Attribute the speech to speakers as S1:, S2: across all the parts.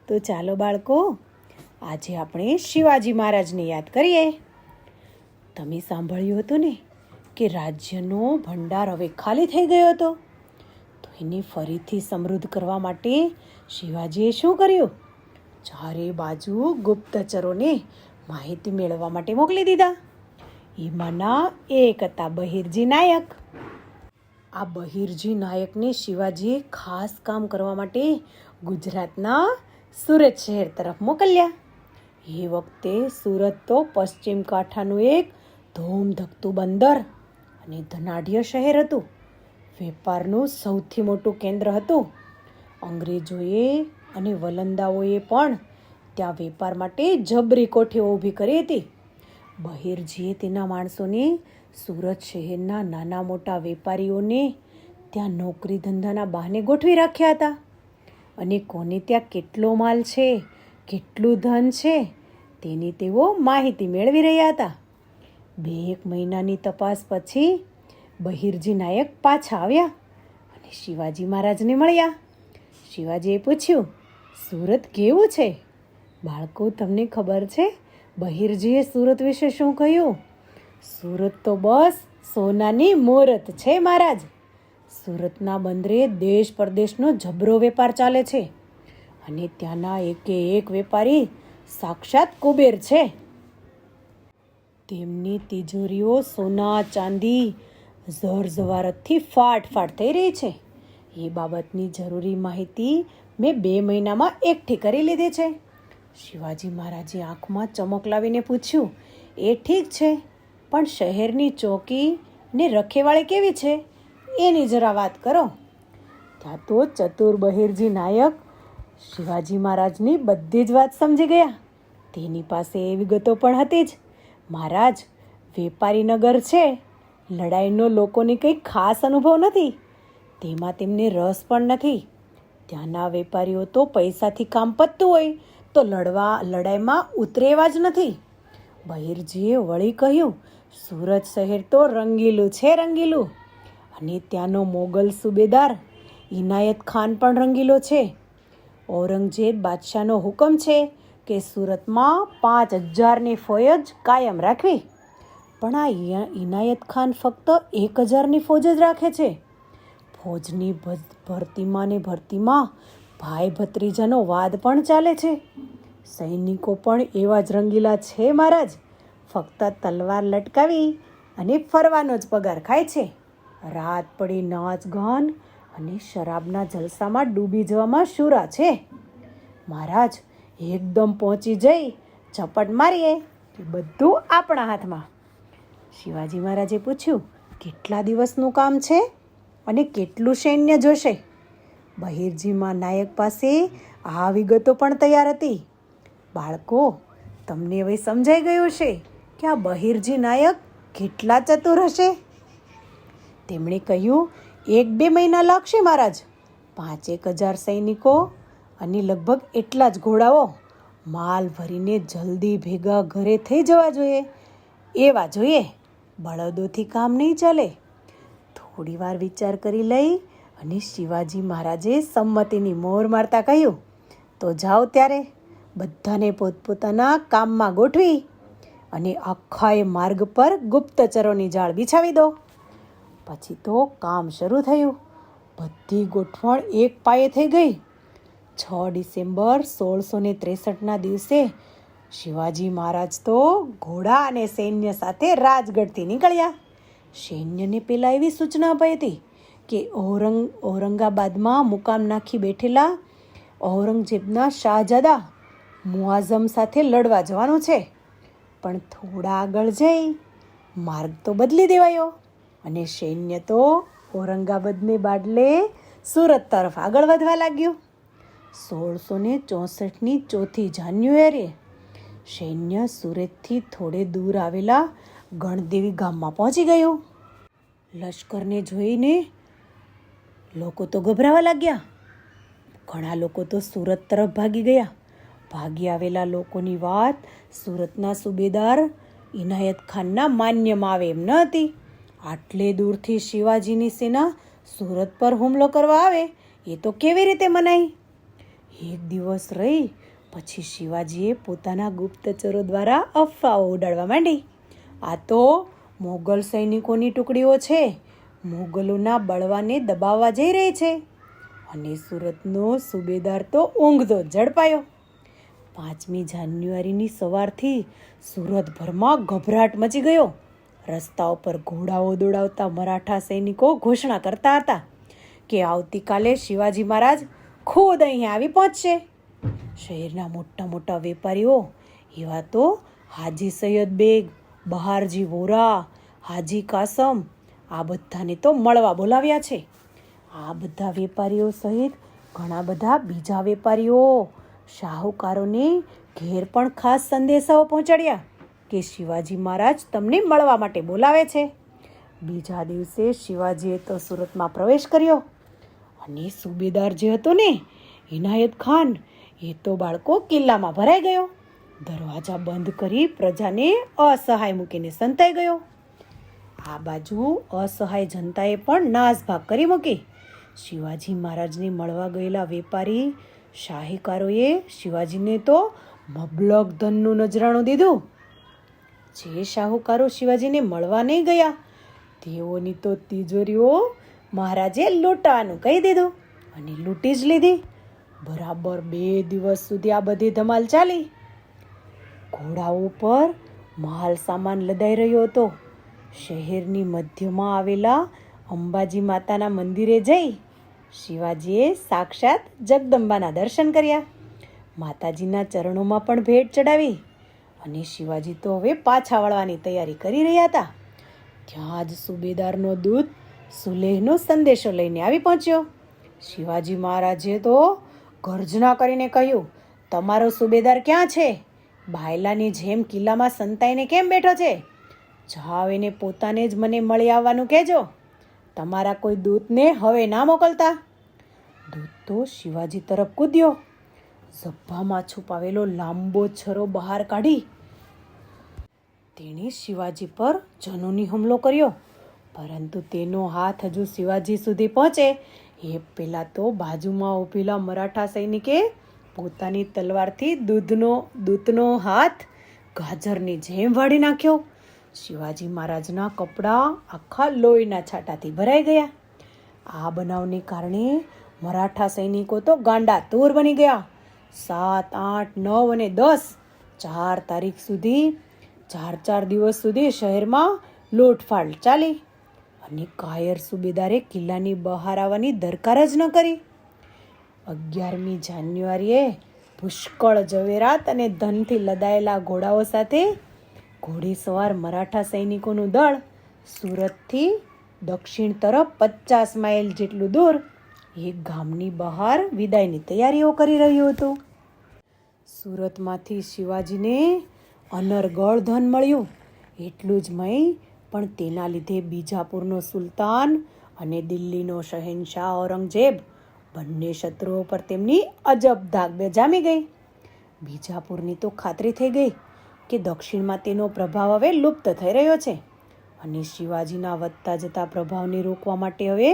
S1: તો ચાલો બાળકો, આજે આપણે શિવાજી મહારાજને યાદ કરીએ. તમે સાંભળ્યું હતું ને કે રાજ્યનો ભંડાર હવે ખાલી થઈ ગયો હતો, તો એને ફરીથી સમૃદ્ધ કરવા માટે શિવાજીએ શું કર્યું? ચારે બાજુ ગુપ્તચરોને માહિતી મેળવવા માટે મોકલી દીધા. એમાંના એક હતા બહિરજી નાયક. આ બહિરજી નાયકને શિવાજીએ ખાસ કામ કરવા માટે ગુજરાતના સુરત શહેર તરફ મોકલ્યા. એ વખતે સુરત તો પશ્ચિમ કાંઠાનું એક ધૂમધકતું બંદર અને ધનાઢ્ય શહેર હતું. વેપારનું સૌથી મોટું કેન્દ્ર હતું. અંગ્રેજોએ અને વલંદાઓએ પણ ત્યાં વેપાર માટે જબરી કોઠીઓ ઊભી કરી હતી. બહિરજીએ તેના માણસોને સુરત શહેરના નાના મોટા વેપારીઓને ત્યાં નોકરી ધંધાના બહાને ગોઠવી રાખ્યા હતા. અને કોને ત્યાં કેટલો માલ છે, કેટલું ધન છે, તેની તેઓ માહિતી મેળવી રહ્યા હતા. 2 મહિનાની તપાસ પછી બહિરજી નાયક પાછા આવ્યા અને શિવાજી મહારાજને મળ્યા. શિવાજીએ પૂછ્યું, સુરત કેવું છે? બાળકો, તમને ખબર છે બહિરજીએ સુરત વિશે શું કહ્યું? સુરત તો બસ સોનાની મૂરત છે મહારાજ. સુરતના બંદરે દેશ પરદેશનો જબરો વેપાર ચાલે છે અને ત્યાંના એકે એક વેપારી સાક્ષાત કુબેર છે. તેમની તિજોરીઓ સોના ચાંદી જરજવારતથી ફાટ થઈ રહી છે. એ બાબતની જરૂરી માહિતી મેં 2 મહિનામાં એકઠી કરી લીધી છે. શિવાજી મહારાજે આંખમાં ચમક લાવીને પૂછ્યું, એ ઠીક છે, પણ શહેરની ચોકી ને રખેવાળી કેવી છે એની જરા વાત કરો. ત્યાં તો ચતુર બહિરજી નાયક શિવાજી મહારાજની બધી જ વાત સમજી ગયા. તેની પાસે એ વિગતો પણ હતી જ. મહારાજ, વેપારી નગર છે, લડાઈનો લોકોને કંઈ ખાસ અનુભવ નથી, તેમાં તેમને રસ પણ નથી. ત્યાંના વેપારીઓ તો પૈસાથી કામ પતતું હોય તો લડાઈમાં ઉતરે એવા જ નથી. બહિરજીએ વળી કહ્યું, સુરત શહેર તો રંગીલું છે, રંગીલું. અને ત્યાંનો મોગલ સુબેદાર ઇનાયત ખાન પણ રંગીલો છે. ઔરંગઝેબ બાદશાહનો હુકમ છે કે સુરતમાં 5000ની ફોજ કાયમ રાખવી, પણ આ ઇનાયત ખાન ફક્ત 1000ની ફોજ જ રાખે છે. ફોજની ભરતીમાં ભાઈ ભત્રીજાનો વાદ પણ ચાલે છે. સૈનિકો પણ એવા જ રંગીલા છે મહારાજ, ફક્ત તલવાર લટકાવી અને ફરવાનો જ પગાર ખાય છે. રાત પડી નાચ ગાન અને શરાબના જલસામાં ડૂબી જવામાં શુરા છે. મહારાજ, એકદમ પહોંચી જઈ ઝપટ મારીએ કે બધું આપણા હાથમાં. શિવાજી મહારાજે પૂછ્યું, કેટલા દિવસનું કામ છે અને કેટલું સૈન્ય જોશે? બહિરજીમાં નાયક પાસે આ વિગતો પણ તૈયાર હતી. બાળકો, તમને હવે સમજાઈ ગયું છે કે આ બહિરજી નાયક કેટલા ચતુર હશે. તેમણે કહ્યું, 1-2 મહિના લાગશે મહારાજ. 5-1000 સૈનિકો અને લગભગ એટલા જ ઘોડાઓ માલ ભરીને જલ્દી ભેગા ઘરે થઈ જવા જોઈએ એવા જોઈએ. બળદોથી કામ નહીં ચાલે. થોડી વાર વિચાર કરી લઈ અને શિવાજી મહારાજે સંમતિની મોહર મારતા કહ્યું, તો જાઓ ત્યારે બધાને પોતપોતાના કામમાં ગોઠવી અને આખા એ માર્ગ પર ગુપ્તચરોની જાળ બિછાવી દો. પછી તો કામ શરૂ થયું. બધી ગોઠવણ એક પાયે થઈ ગઈ. 6 ડિસેમ્બર 1663ના દિવસે શિવાજી મહારાજ તો ઘોડા અને સૈન્ય સાથે રાજગઢથી નીકળ્યા. સૈન્યને પહેલાં એવી સૂચના અપાઈ હતી કે ઔરંગાબાદમાં મુકામ નાખી બેઠેલા ઔરંગઝેબના શાહજાદા મુઆઝમ સાથે લડવા જવાનું છે. પણ થોડા આગળ જઈ માર્ગ તો બદલી દેવાયો અને સૈન્ય તો ઔરંગાબાદને બાદલે સુરત તરફ આગળ વધવા લાગ્યું. 1664ની 4 જાન્યુઆરીએ સૈન્ય સુરતથી થોડે દૂર આવેલા ગણદેવી ગામમાં પહોંચી ગયું. લશ્કરને જોઈને લોકો તો ગભરાવા લાગ્યા. ઘણા લોકો તો સુરત તરફ ભાગી ગયા. ભાગી આવેલા લોકોની વાત સુરતના સુબેદાર ઇનાયત ખાનના માન્યમાં આવે એમ ન હતી. આટલે દૂરથી શિવાજીની સેના સુરત પર હુમલો કરવા આવે એ તો કેવી રીતે મનાય? એક દિવસ રહી પછી શિવાજીએ પોતાના ગુપ્તચરો દ્વારા અફવાઓ ઉડાડવા માંડી. આ તો મોગલ સૈનિકોની ટુકડીઓ છે, મોગલોના બળવાને દબાવવા જઈ રહી છે. અને સુરતનો સુબેદાર તો ઊંઘતો ઝડપાયો. 5મી જાન્યુઆરીની સવારથી સુરતભરમાં ગભરાટ મચી ગયો. રસ્તાઓ પર ઘોડાઓ દોડાવતા મરાઠા સૈનિકો ઘોષણા કરતા હતા કે આવતીકાલે શિવાજી મહારાજ ખુદ અહીં આવી પહોંચશે. શહેરના મોટા મોટા વેપારીઓ એવા તો હાજી સૈયદ બેગ, બહારજી વોરા, હાજી કાસમ, આ બધાને તો મળવા બોલાવ્યા છે. આ બધા વેપારીઓ સહિત ઘણા બધા બીજા વેપારીઓ, શાહુકારોને ઘેર પણ ખાસ સંદેશાઓ પહોંચાડ્યા કે શિવાજી મહારાજ તમને મળવા માટે બોલાવે છે. બીજા દિવસે શિવાજીએ તો સુરતમાં પ્રવેશ કર્યો અને સુબેદાર જે હતો ને ઇનાયત ખાન, એ તો બાળકો કિલ્લામાં ભરાઈ ગયો. દરવાજા બંધ કરી પ્રજાને અસહાય મૂકીને સંતાઈ ગયો. આ બાજુ અસહાય જનતાએ પણ નાસભાગ કરી મૂકી. શિવાજી મહારાજને મળવા ગયેલા વેપારી શાહીકારોએ શિવાજીને તો મબલક ધનનું નજરાણું દીધું. જે શાહુકારો શિવાજીને મળવા નહીં ગયા તેઓની તો તિજોરીઓ મહારાજે લૂંટવાનું કહી દીધું અને લૂંટી જ લીધી. બરાબર 2 દિવસ સુધી આ બધી ધમાલ ચાલી. ઘોડાઓ પર માલ સામાન લદાઈ રહ્યો હતો. શહેરની મધ્યમાં આવેલા અંબાજી માતાના મંદિરે જઈ શિવાજીએ સાક્ષાત જગદંબાના દર્શન કર્યા. માતાજીના ચરણોમાં પણ ભેટ ચડાવી અને શિવાજી તો હવે પાછા વળવાની તૈયારી કરી રહ્યા હતા. ત્યાં જ સુબેદારનો દૂત સુલેહનો સંદેશો લઈને આવી પહોંચ્યો. શિવાજી મહારાજે તો ગર્જના કરીને કહ્યું, તમારો સુબેદાર ક્યાં છે? બાયલાની જેમ કિલ્લામાં સંતાઈને કેમ બેઠો છે? જાઓ એને પોતાને જ મને મળી આવવાનું કહેજો. તમારા કોઈ દૂતને હવે ના મોકલતા. દૂત તો શિવાજી તરફ કૂદ્યો. ઝભ્ભામાં છુપાવેલો લાંબો છરો બહાર કાઢી તેણે શિવાજી પર જનોની હુમલો કર્યો. પરંતુ તેનો હાથ હજુ શિવાજી સુધી પહોંચે એ પહેલાં તો બાજુમાં ઊભેલા મરાઠા સૈનિકે પોતાની તલવારથી દૂતનો હાથ ગાજરની જેમ વાળી નાખ્યો. શિવાજી મહારાજના કપડાં આખા લોહીના છાંટાથી ભરાઈ ગયા. આ બનાવને કારણે મરાઠા સૈનિકો તો ગાંડા તૂર બની ગયા. 7, 8, 9 અને 10 4 તારીખ સુધી 4 દિવસ સુધી શહેરમાં લૂંટફાટ ચાલી અને કાયર સુબેદારે કિલ્લાની બહાર આવવાની દરકાર જ ન કરી. 11મી જાન્યુઆરીએ પુષ્કળ ઝવેરાત અને ધનથી લદાયેલા ઘોડાઓ સાથે ઘોડેસવાર મરાઠા સૈનિકોનું દળ સુરતથી દક્ષિણ તરફ 50 માઇલ જેટલું દૂર એક ગામની બહાર વિદાયની તૈયારીઓ કરી રહ્યું હતું. સુરતમાંથી શિવાજીને અનર્ગળ ધન મળ્યું. એટલું જ નહીં પણ તેના લીધે બીજાપુરનો સુલતાન અને દિલ્હીનો શહેનશાહ ઔરંગઝેબ બંને શત્રુઓ પર તેમની અજબ ધાક જામી ગઈ. બીજાપુરની તો ખાતરી થઈ ગઈ કે દક્ષિણમાં તેનો પ્રભાવ હવે લુપ્ત થઈ રહ્યો છે અને શિવાજીના વધતા જતા પ્રભાવને રોકવા માટે હવે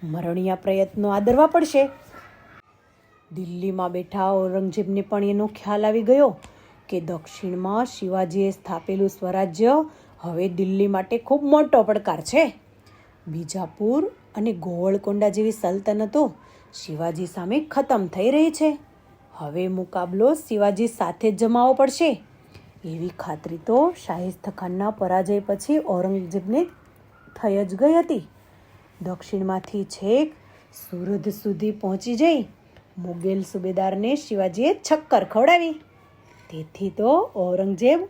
S1: મરણિયા પ્રયત્નો આદરવા પડશે. દિલ્હીમાં બેઠા ઔરંગઝેબને પણ એનો ખ્યાલ આવી ગયો કે દક્ષિણમાં શિવાજીએ સ્થાપેલું સ્વરાજ્ય હવે દિલ્હી માટે ખૂબ મોટો પડકાર છે. બીજાપુર અને ગોવળકોંડા જેવી સલ્તનતો શિવાજી સામે ખતમ થઈ રહી છે. હવે મુકાબલો શિવાજી સાથે જ જમાવવો પડશે એવી ખાતરી તો શાહિસ્ત ખાનના પરાજય પછી ઔરંગઝેબને થઈ જ ગઈ હતી. દક્ષિણમાંથી છેક સુરત સુધી પહોંચી જઈ મુગલ સુબેદારને શિવાજીએ છક્કર ખવડાવી. તેથી તો ઔરંગઝેબ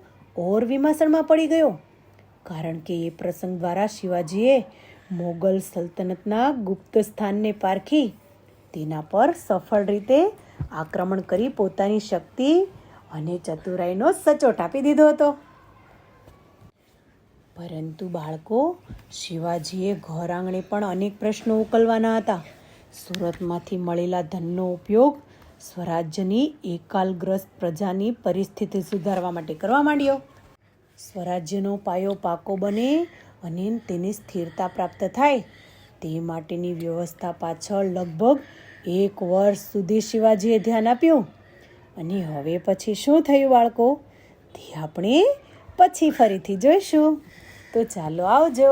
S1: ઓર વિમાસણમાં પડી ગયો, કારણ કે એ પ્રસંગ દ્વારા શિવાજીએ મોગલ સલ્તનતના ગુપ્ત સ્થાનને પારખી તેના પર સફળ રીતે આક્રમણ કરી પોતાની શક્તિ અને ચતુરાઈનો સચોટ આપી દીધો હતો. પરંતુ બાળકો, શિવાજીએ ઘર આંગણે પણ અનેક પ્રશ્નો ઉકેલવાના હતા. સુરતમાંથી મળેલા ધનનો ઉપયોગ સ્વરાજ્યની એકાલગ્રસ્ત પ્રજાની પરિસ્થિતિ સુધારવા માટે કરવા માંડ્યો. સ્વરાજ્યનો પાયો પાકો બને અને તેને સ્થિરતા પ્રાપ્ત થાય તે માટેની વ્યવસ્થા પાછળ લગભગ 1 વર્ષ સુધી શિવાજીએ ધ્યાન આપ્યું. અને હવે પછી શું થયું બાળકો, તે આપણે પછી ફરીથી જોઈશું. તો ચાલો આવજો.